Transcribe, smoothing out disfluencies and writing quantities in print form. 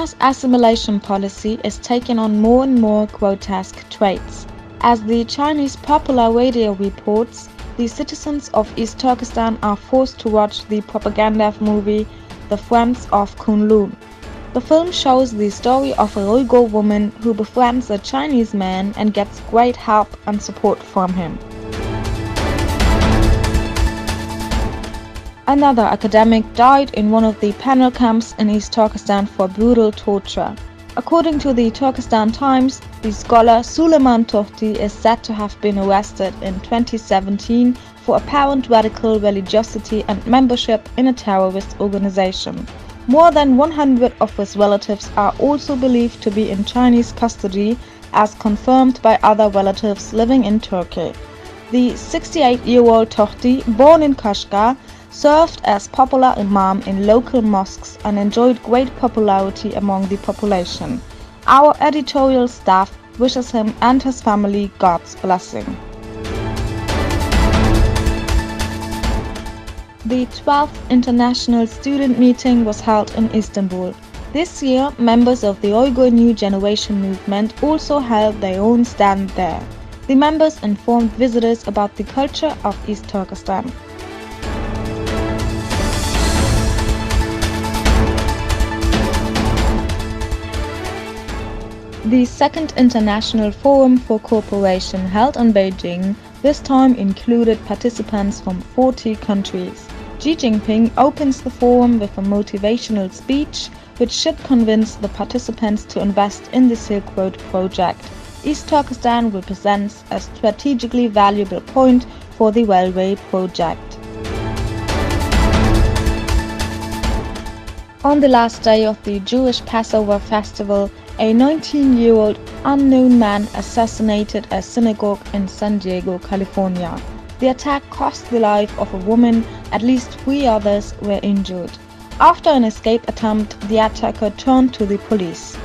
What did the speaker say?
China's assimilation policy is taking on more and more grotesque traits. As the Chinese Popular Radio reports, the citizens of East Turkestan are forced to watch the propaganda movie The Friends of Kunlun. The film shows the story of a Uyghur woman who befriends a Chinese man and gets great help and support from him. Another academic died in one of the penal camps in East Turkestan for brutal torture. According to the Turkestan Times, the scholar Suleiman Tohti is said to have been arrested in 2017 for apparent radical religiosity and membership in a terrorist organization. More than 100 of his relatives are also believed to be in Chinese custody, as confirmed by other relatives living in Turkey. The 68-year-old Tohti, born in Kashgar, served as popular imam in local mosques and enjoyed great popularity among the population. Our editorial staff wishes him and his family God's blessing. The 12th International Student Meeting was held in Istanbul. This year, members of the Uyghur New Generation movement also held their own stand there. The members informed visitors about the culture of East Turkestan. The Second International Forum for Cooperation held in Beijing this time included participants from 40 countries. Xi Jinping opens the forum with a motivational speech which should convince the participants to invest in the Silk Road project. East Turkestan represents a strategically valuable point for the railway project. On the last day of the Jewish Passover festival, a 19-year-old unknown man assassinated a synagogue in San Diego, California. The attack cost the life of a woman, at least 3 others were injured. After an escape attempt, the attacker turned to the police.